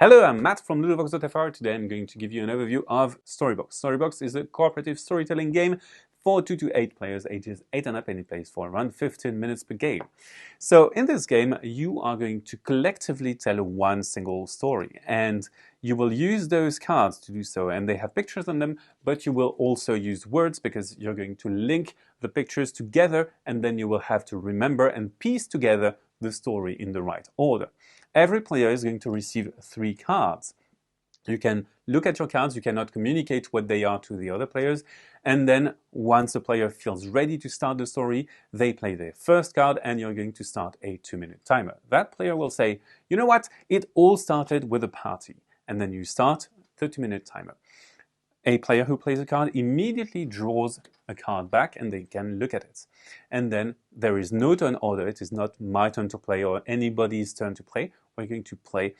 Hello, I'm Matt from Ludochrono. Today I'm going to give you an overview of Storybox. Storybox is a cooperative storytelling game for 2 to 8 players, ages 8 and up, and it plays for around 15 minutes per game. So in this game, you are going to collectively tell one single story, and you will use those cards to do so, and they have pictures on them, but you will also use words because you're going to link the pictures together, and then you will have to remember and piece together the story in the right order. Every player is going to receive 3 cards. You can look at your cards, you cannot communicate what they are to the other players, and then once a player feels ready to start the story, they play their first card and you're going to start a 2-minute timer. That player will say, you know what, it all started with a party, and then you start the 2-minute timer. A player who plays a card immediately draws a card back and they can look at it. And then there is no turn order. It is not my turn to play or anybody's turn to play. We're going to play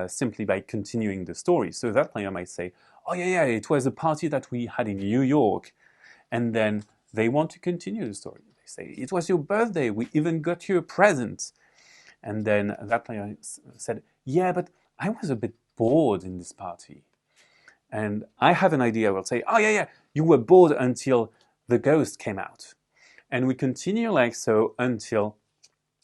simply by continuing the story. So that player might say, oh yeah, it was a party that we had in New York. And then they want to continue the story. They say, it was your birthday. We even got you a present. And then that player said, yeah, but I was a bit bored in this party. And I have an idea. I will say, oh yeah, you were bored until the ghost came out. And we continue like so until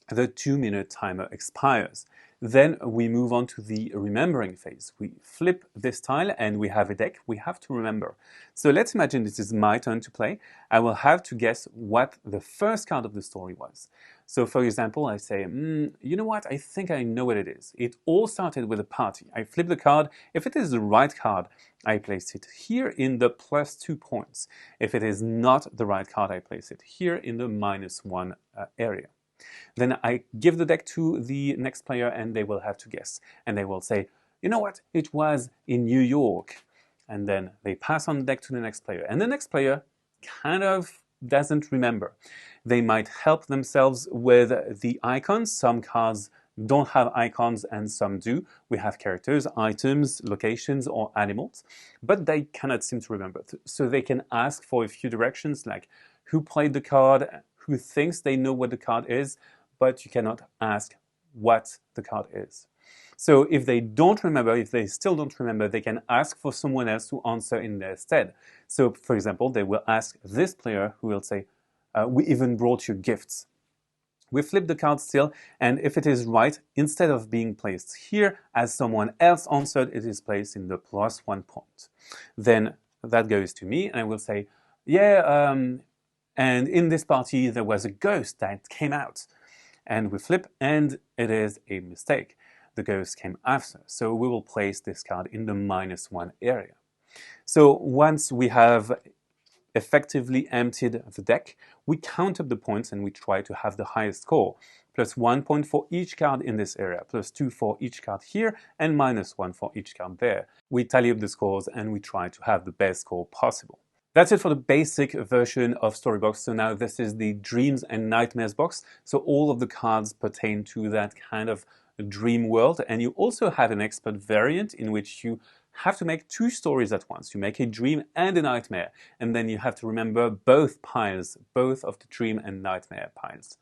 the 2-minute timer expires. Then we move on to the remembering phase. We flip this tile and we have a deck we have to remember. So let's imagine this is my turn to play. I will have to guess what the first card of the story was. So for example, I say, you know what, I think I know what it is. It all started with a party. I flip the card. If it is the right card, I place it here in the +2 points. If it is not the right card, I place it here in the -1 area. Then I give the deck to the next player and they will have to guess. And they will say, you know what, it was in New York. And then they pass on the deck to the next player. And the next player kind of doesn't remember. They might help themselves with the icons. Some cards don't have icons and some do. We have characters, items, locations, or animals, but they cannot seem to remember. So they can ask for a few directions, like who played the card, who thinks they know what the card is, but you cannot ask what the card is. So if they don't remember, if they still don't remember, they can ask for someone else to answer in their stead. So for example, they will ask this player who will say, we even brought you gifts. We flip the card still, and if it is right, instead of being placed here as someone else answered, it is placed in the +1 point. Then that goes to me, and I will say, yeah, and in this party there was a ghost that came out. And we flip, and it is a mistake. The ghost came after, so we will place this card in the -1 area. So once we have effectively emptied the deck, we count up the points and we try to have the highest score. +1 point for each card in this area, +2 for each card here, and -1 for each card there. We tally up the scores and we try to have the best score possible. That's it for the basic version of Storybox. So now this is the Dreams and Nightmares box. So all of the cards pertain to that kind of dream world. And you also have an expert variant in which you have to make 2 stories at once. You make a dream and a nightmare. And then you have to remember both piles, both of the dream and nightmare piles.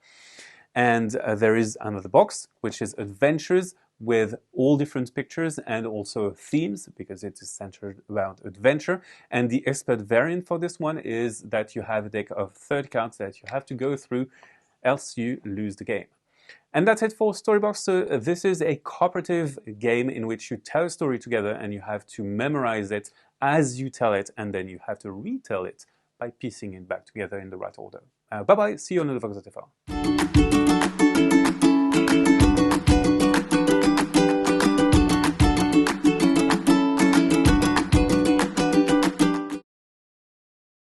And there is another box, which is Adventures, with all different pictures and also themes, because it is centered around adventure. And the expert variant for this one is that you have a deck of 30 cards that you have to go through, else you lose the game. And that's it for Storybox. So this is a cooperative game in which you tell a story together and you have to memorize it as you tell it, and then you have to retell it by piecing it back together in the right order. Bye-bye, see you on Ludo-Chrono.